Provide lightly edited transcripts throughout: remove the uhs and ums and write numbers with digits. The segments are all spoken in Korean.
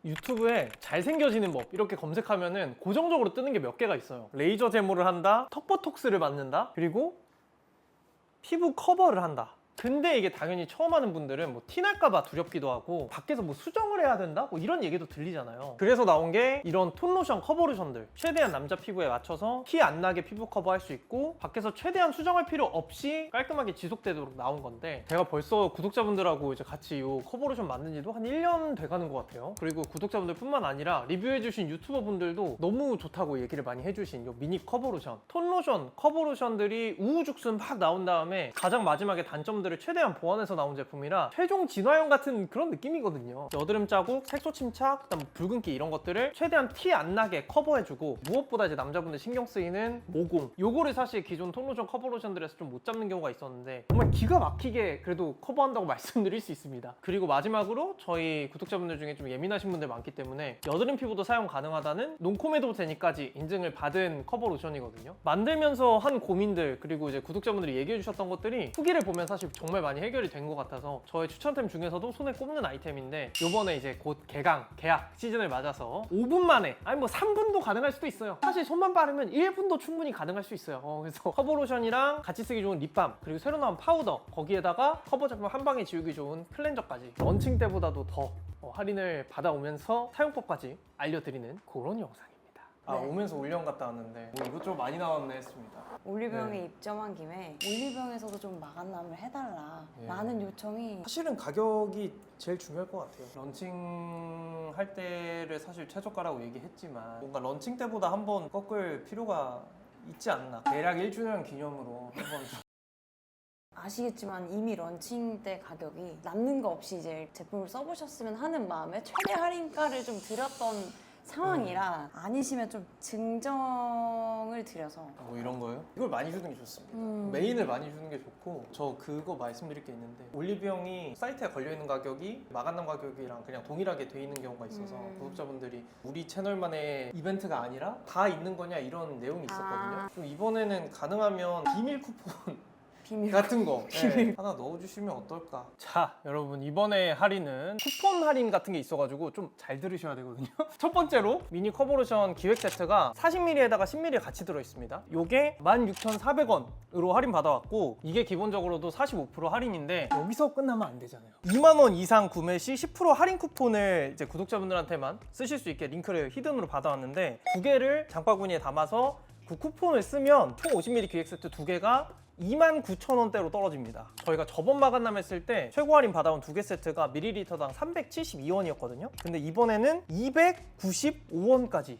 유튜브에 잘생겨지는 법 이렇게 검색하면은 고정적으로 뜨는 게 몇 개가 있어요. 레이저 제모를 한다, 턱보톡스를 맞는다, 그리고 피부 커버를 한다. 근데 이게 당연히 처음 하는 분들은 뭐 티날까봐 두렵기도 하고 밖에서 뭐 수정을 해야 된다? 뭐 이런 얘기도 들리잖아요. 그래서 나온 게 이런 톤로션 커버로션들, 최대한 남자 피부에 맞춰서 티 안 나게 피부 커버할 수 있고 밖에서 최대한 수정할 필요 없이 깔끔하게 지속되도록 나온 건데, 제가 벌써 구독자분들하고 이제 같이 이 커버로션 만든 지도 한 1년 돼가는 것 같아요. 그리고 구독자분들 뿐만 아니라 리뷰해주신 유튜버 분들도 너무 좋다고 얘기를 많이 해주신 이 미니 커버로션, 톤로션 커버로션들이 우후죽순 막 나온 다음에 가장 마지막에 단점들을 최대한 보완해서 나온 제품이라 최종 진화형 같은 그런 느낌이거든요. 여드름 자국, 색소 침착, 그다음 붉은기 이런 것들을 최대한 티 안 나게 커버해주고, 무엇보다 이제 남자분들 신경 쓰이는 모공, 요거를 사실 기존 톤로션 커버로션들에서 좀 못 잡는 경우가 있었는데 정말 기가 막히게 그래도 커버한다고 말씀드릴 수 있습니다. 그리고 마지막으로 저희 구독자분들 중에 좀 예민하신 분들 많기 때문에 여드름 피부도 사용 가능하다는 논코메도 제니까지 인증을 받은 커버로션이거든요. 만들면서 한 고민들, 그리고 이제 구독자분들이 얘기해 주셨던 것들이 후기를 보면 사실 정말 많이 해결이 된 것 같아서 저의 추천템 중에서도 손에 꼽는 아이템인데, 요번에 이제 곧 계약 시즌을 맞아서 5분 만에, 아니 뭐 3분도 가능할 수도 있어요. 사실 손만 빠르면 1분도 충분히 가능할 수 있어요. 그래서 커버로션이랑 같이 쓰기 좋은 립밤, 그리고 새로 나온 파우더, 거기에다가 커버 제품 한 방에 지우기 좋은 클렌저까지 런칭 때보다도 더 할인을 받아오면서 사용법까지 알려드리는 그런 영상입니다. 아, 네. 오면서 올영 갔다 왔는데 뭐 이것저것 많이 나왔네 했습니다. 올리브영에 네. 입점한 김에 올리브영에서도 좀 마감남을 해달라 라는 요청이 사실은 가격이 제일 중요할 것 같아요. 런칭 할 때를 사실 최저가라고 얘기했지만 뭔가 런칭 때보다 한번 꺾을 필요가 있지 않나. 대략 1주년 기념으로 한번 아시겠지만 이미 런칭 때 가격이 남는 거 없이 이제 제품을 써보셨으면 하는 마음에 최대 할인가를 좀 드렸던 상황이라 아니시면 좀 증정을 드려서 뭐 이런 거요? 이걸 많이 주는 게 좋습니다. 음. 메인을 많이 주는 게 좋고, 저 그거 말씀드릴 게 있는데, 올리브영이 사이트에 걸려있는 가격이 마감남 가격이랑 그냥 동일하게 돼 있는 경우가 있어서 구독자분들이 우리 채널만의 이벤트가 아니라 다 있는 거냐 이런 내용이 있었거든요. 좀 이번에는 가능하면 비밀 쿠폰 비밀 같은 거 하나 넣어주시면 어떨까. 자, 여러분, 이번에 할인은 쿠폰 할인 같은 게 있어가지고 좀 잘 들으셔야 되거든요. 첫 번째로 미니 커버로션 기획 세트가 40ml에다가 10ml 같이 들어있습니다. 요게 16,400원으로 할인 받아왔고, 이게 기본적으로도 45% 할인인데 여기서 끝나면 안 되잖아요. 2만 원 이상 구매 시 10% 할인 쿠폰을 이제 구독자분들한테만 쓰실 수 있게 링크를 히든으로 받아왔는데, 두 개를 장바구니에 담아서 그 쿠폰을 쓰면 총 50ml 기획 세트 두 개가 29,000원대로 떨어집니다. 저희가 저번 마감남 했을 때 최고 할인 받아온 두 개 세트가 밀리리터당 372원이었거든요. 근데 이번에는 295원까지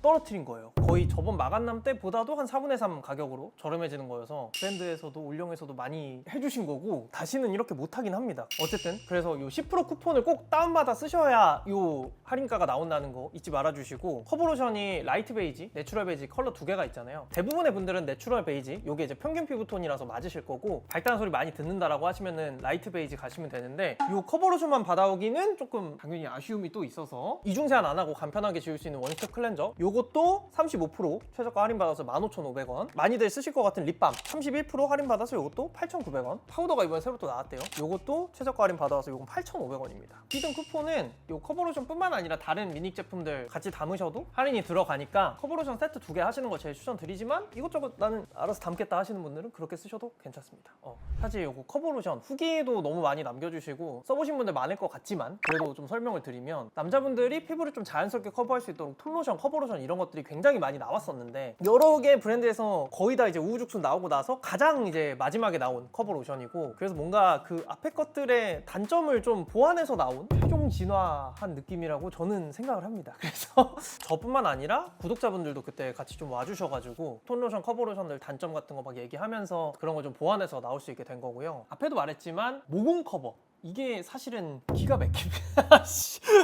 떨어뜨린 거예요. 거의 저번 마감남 때보다도 한 4분의 3 가격으로 저렴해지는 거여서 브랜드에서도 올영에서도 많이 해주신 거고, 다시는 이렇게 못하긴 합니다. 어쨌든 그래서 이 10% 쿠폰을 꼭 다운받아 쓰셔야 이 할인가가 나온다는 거 잊지 말아주시고, 커버로션이 라이트 베이지, 내추럴 베이지 컬러 두 개가 있잖아요. 대부분의 분들은 내추럴 베이지, 요게 이제 평균 피부톤이라서 맞으실 거고, 밝다는 소리 많이 듣는다라고 하시면은 라이트 베이지 가시면 되는데, 이 커버로션만 받아오기는 조금 당연히 아쉬움이 또 있어서 이중 세안 안 하고 간편하게 지울 수 있는 원스톱 클렌저, 요것도 35% 최저가 할인받아서 15,500원. 많이들 쓰실 것 같은 립밤 31% 할인받아서 요것도 8,900원. 파우더가 이번에 새로 또 나왔대요. 요것도 최저가 할인받아서 요건 8,500원입니다. 히든 쿠폰은 요 커버로션 뿐만 아니라 다른 미닉 제품들 같이 담으셔도 할인이 들어가니까 커버로션 세트 두 개 하시는 거 제일 추천드리지만, 이것저것 나는 알아서 담겠다 하시는 분들은 그렇게 쓰셔도 괜찮습니다. 사실 요거 커버로션 후기도 너무 많이 남겨주시고 써보신 분들 많을 것 같지만, 그래도 좀 설명을 드리면, 남자분들이 피부를 좀 자연스럽게 커버할 수 있도록 톤로션, 커버로션 이런 것들이 굉장히 많이 나왔었는데, 여러 개 브랜드에서 거의 다 이제 우후죽순 나오고 나서 가장 이제 마지막에 나온 커버로션이고, 그래서 뭔가 그 앞에 것들의 단점을 좀 보완해서 나온 최종 진화한 느낌이라고 저는 생각을 합니다. 그래서 저뿐만 아니라 구독자분들도 그때 같이 좀 와주셔가지고 톤로션, 커버로션들 단점 같은 거 막 얘기하면서 그런 거 좀 보완해서 나올 수 있게 된 거고요. 앞에도 말했지만 모공 커버, 이게 사실은 기가 막힙니다.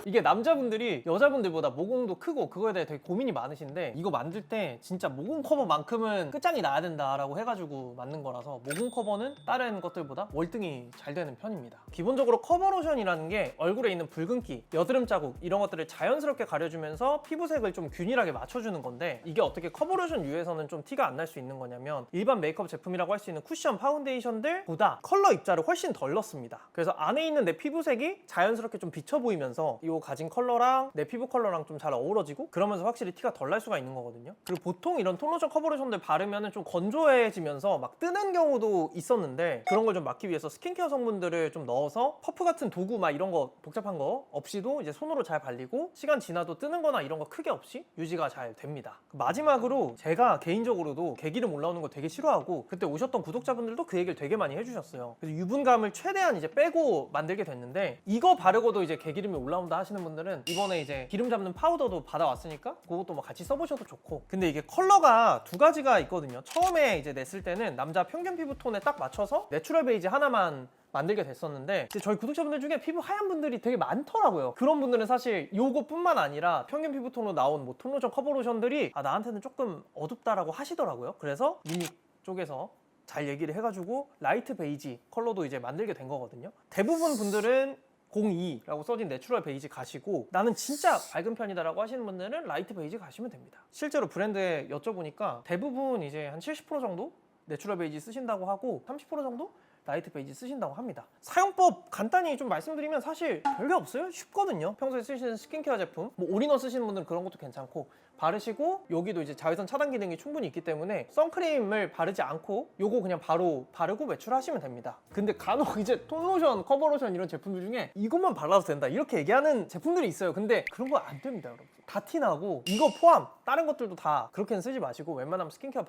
이게 남자분들이 여자분들보다 모공도 크고 그거에 대해 되게 고민이 많으신데, 이거 만들 때 진짜 모공 커버만큼은 끝장이 나야 된다라고 해가지고 만든 거라서 모공 커버는 다른 것들보다 월등히 잘 되는 편입니다. 기본적으로 커버로션이라는 게 얼굴에 있는 붉은기, 여드름 자국 이런 것들을 자연스럽게 가려주면서 피부색을 좀 균일하게 맞춰주는 건데, 이게 어떻게 커버로션 U에서는 좀 티가 안 날 수 있는 거냐면, 일반 메이크업 제품이라고 할 수 있는 쿠션 파운데이션들보다 컬러 입자를 훨씬 덜 넣습니다. 그래서 안에 있는 내 피부색이 자연스럽게 좀 비쳐 보이면서 이 가진 컬러랑 내 피부 컬러랑 좀 잘 어우러지고 그러면서 확실히 티가 덜 날 수가 있는 거거든요. 그리고 보통 이런 톤로션 커버로션들 바르면은 좀 건조해지면서 막 뜨는 경우도 있었는데 그런 걸 좀 막기 위해서 스킨케어 성분들을 좀 넣어서 퍼프 같은 도구 막 이런 거 복잡한 거 없이도 이제 손으로 잘 발리고 시간 지나도 뜨는 거나 이런 거 크게 없이 유지가 잘 됩니다. 마지막으로 제가 개인적으로도 개기름 올라오는 거 되게 싫어하고 그때 오셨던 구독자분들도 그 얘기를 되게 많이 해주셨어요. 그래서 유분감을 최대한 이제 빼고 만들게 됐는데 이거 바르고도 이제 개기름이 올라온다 하시는 분들은 이번에 이제 기름 잡는 파우더도 받아왔으니까 그것도 뭐 같이 써보셔도 좋고 근데 이게 컬러가 두 가지가 있거든요. 처음에 이제 냈을 때는 남자 평균 피부톤에 딱 맞춰서 내추럴 베이지 하나만 만들게 됐었는데 저희 구독자분들 중에 피부 하얀 분들이 되게 많더라고요. 그런 분들은 사실 요거뿐만 아니라 평균 피부톤으로 나온 뭐 톤로션 커버로션들이 나한테는 조금 어둡다라고 하시더라고요. 그래서 유닉 쪽에서 잘 얘기를 해가지고 라이트 베이지 컬러도 이제 만들게 된 거거든요. 대부분 분들은 02라고 써진 내추럴 베이지 가시고 나는 진짜 밝은 편이다라고 하시는 분들은 라이트 베이지 가시면 됩니다. 실제로 브랜드에 여쭤보니까 대부분 이제 한 70% 정도 내추럴 베이지 쓰신다고 하고 30% 정도 라이트 베이지 쓰신다고 합니다. 사용법 간단히 좀 말씀드리면 사실 별게 없어요. 쉽거든요. 평소에 쓰시는 스킨케어 제품 뭐 올인원 쓰시는 분들은 그런 것도 괜찮고 바르시고 여기도 이제 자외선 차단 기능이 충분히 있기 때문에 선크림을 바르지 않고 요거 그냥 바로 바르고 외출하시면 됩니다. 근데 간혹 이제 톤로션, 커버로션 이런 제품들 중에 이것만 발라도 된다 이렇게 얘기하는 제품들이 있어요. 근데 그런 거 안 됩니다, 여러분. 다 티나고 이거 포함 다른 것들도 다 그렇게는 쓰지 마시고 웬만하면 스킨케어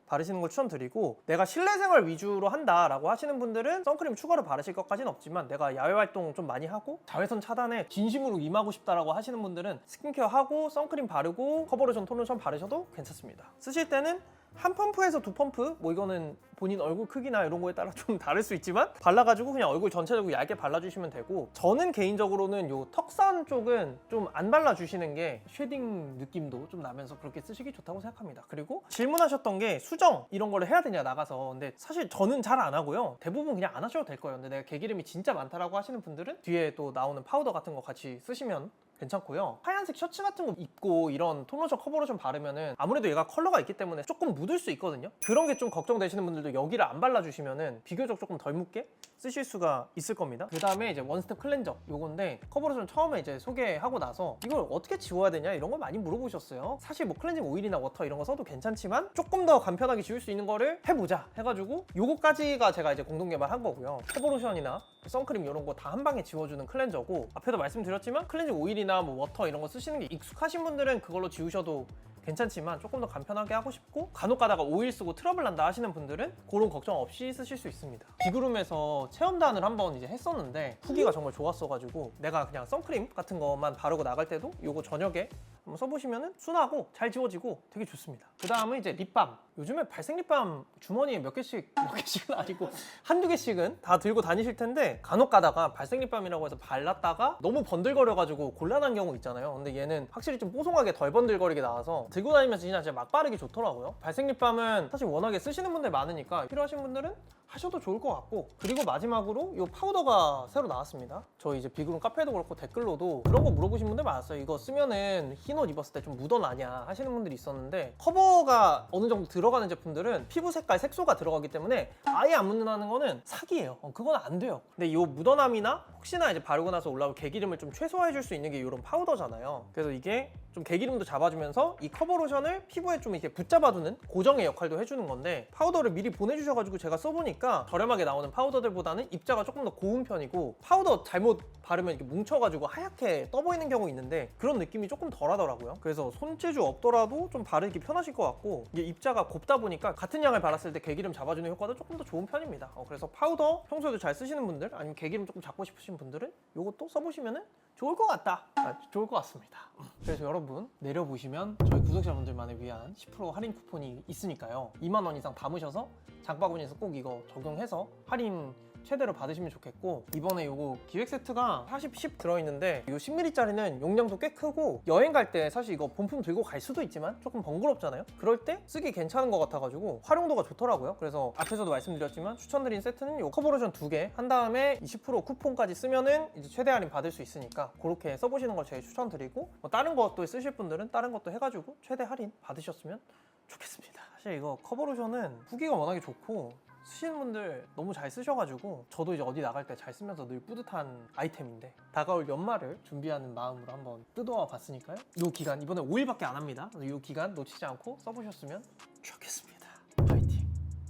바르시는 걸 추천드리고 내가 실내 생활 위주로 한다라고 하시는 분들은 선크림 추가로 바르실 것까지는 없지만 내가 야외 활동 좀 많이 하고 자외선 차단에 진심으로 임하고 싶다라고 하시는 분들은 스킨케어 하고 선크림 바르고 커버로션, 톤로션 바르셔도 괜찮습니다. 쓰실 때는 한 펌프에서 두 펌프 뭐 이거는 본인 얼굴 크기나 이런 거에 따라 좀 다를 수 있지만 발라가지고 그냥 얼굴 전체적으로 얇게 발라주시면 되고 저는 개인적으로는 요 턱선 쪽은 좀 안 발라주시는 게 쉐딩 느낌도 좀 나면서 그렇게 쓰시기 좋다고 생각합니다. 그리고 질문하셨던 게 수정 이런 거를 해야 되냐 나가서 근데 사실 저는 잘 안 하고요. 대부분 그냥 안 하셔도 될 거예요. 근데 내가 개기름이 진짜 많다라고 하시는 분들은 뒤에 또 나오는 파우더 같은 거 같이 쓰시면 괜찮고요. 하얀색 셔츠 같은 거 입고 이런 톤로션 커버로션 바르면은 아무래도 얘가 컬러가 있기 때문에 조금 묻을 수 있거든요. 그런 게 좀 걱정되시는 분들도 여기를 안 발라주시면은 비교적 조금 덜 묻게 쓰실 수가 있을 겁니다. 그 다음에 이제 원스텝 클렌저 요건데 커버로션 처음에 이제 소개하고 나서 이걸 어떻게 지워야 되냐 이런 걸 많이 물어보셨어요. 사실 뭐 클렌징 오일이나 워터 이런 거 써도 괜찮지만 조금 더 간편하게 지울 수 있는 거를 해보자 해가지고 요거까지가 제가 이제 공동 개발한 거고요. 커버로션이나 선크림 이런 거 다 한 방에 지워주는 클렌저고 앞에도 말씀드렸지만 클렌징 오일이나 뭐 워터 이런 거 쓰시는 게 익숙하신 분들은 그걸로 지우셔도 괜찮지만 조금 더 간편하게 하고 싶고 간혹 가다가 오일 쓰고 트러블 난다 하시는 분들은 그런 걱정 없이 쓰실 수 있습니다. 비그룸에서 체험단을 한번 이제 했었는데 후기가 정말 좋았어가지고 내가 그냥 선크림 같은 것만 바르고 나갈 때도 이거 저녁에 한번 써보시면 순하고 잘 지워지고 되게 좋습니다. 그 다음은 이제 립밤. 요즘에 발색 립밤 주머니에 몇 개씩은 아니고 한두 개씩은 다 들고 다니실 텐데 간혹 가다가 발색 립밤이라고 해서 발랐다가 너무 번들거려가지고 곤란한 경우 있잖아요. 근데 얘는 확실히 좀 뽀송하게 덜 번들거리게 나와서 들고 다니면서 진짜 막 바르기 좋더라고요. 발색 립밤은 사실 워낙에 쓰시는 분들 많으니까 필요하신 분들은 하셔도 좋을 것 같고 그리고 마지막으로 이 파우더가 새로 나왔습니다. 저희 이제 비그룸 카페도 그렇고 댓글로도 그런 거 물어보신 분들 많았어요. 이거 쓰면은 흰 옷 입었을 때 좀 묻어나냐 하시는 분들이 있었는데 커버가 어느 정도 들어가는 제품들은 피부 색깔 색소가 들어가기 때문에 아예 안 묻어나는 거는 사기예요. 그건 안 돼요. 근데 이 묻어남이나 혹시나 이제 바르고 나서 올라올 개기름을 좀 최소화해 줄 수 있는 게 이런 파우더잖아요. 그래서 이게 좀 개기름도 잡아주면서 이 커버로션을 피부에 좀 이렇게 붙잡아두는 고정의 역할도 해주는 건데 파우더를 미리 보내주셔가지고 제가 써보니까 저렴하게 나오는 파우더들보다는 입자가 조금 더 고운 편이고 파우더 잘못 바르면 이렇게 뭉쳐가지고 하얗게 떠 보이는 경우 있는데 그런 느낌이 조금 덜하더라고요. 그래서 손재주 없더라도 좀 바르기 편하실 것 같고 이게 입자가 곱다 보니까 같은 양을 발랐을 때 개기름 잡아주는 효과도 조금 더 좋은 편입니다. 그래서 파우더 평소에도 잘 쓰시는 분들 아니면 개기름 조금 잡고 싶으신 분들은 이것도 써보시면 좋을 것 같다. 좋을 것 같습니다. 그래서 여러분 내려보시면 저희 구독자분들만을 위한 10% 할인 쿠폰이 있으니까요. 2만 원 이상 담으셔서 장바구니에서 꼭 이거 적용해서 할인 최대로 받으시면 좋겠고 이번에 요거 기획 세트가 40, 10 들어있는데 이 10ml짜리는 용량도 꽤 크고 여행 갈 때 사실 이거 본품 들고 갈 수도 있지만 조금 번거롭잖아요. 그럴 때 쓰기 괜찮은 것 같아가지고 활용도가 좋더라고요. 그래서 앞에서도 말씀드렸지만 추천드린 세트는 요 커버로션 2개 한 다음에 20% 쿠폰까지 쓰면은 이제 최대 할인 받을 수 있으니까 그렇게 써보시는 걸 제일 추천드리고 뭐 다른 것도 쓰실 분들은 다른 것도 해가지고 최대 할인 받으셨으면 좋겠습니다. 사실 이거 커버로션은 후기가 워낙에 좋고 쓰시는 분들 너무 잘 쓰셔가지고 저도 이제 어디 나갈 때 잘 쓰면서 늘 뿌듯한 아이템인데 다가올 연말을 준비하는 마음으로 한번 뜯어와 봤으니까요. 이 기간 이번에 5일밖에 안 합니다. 이 기간 놓치지 않고 써보셨으면 좋겠습니다.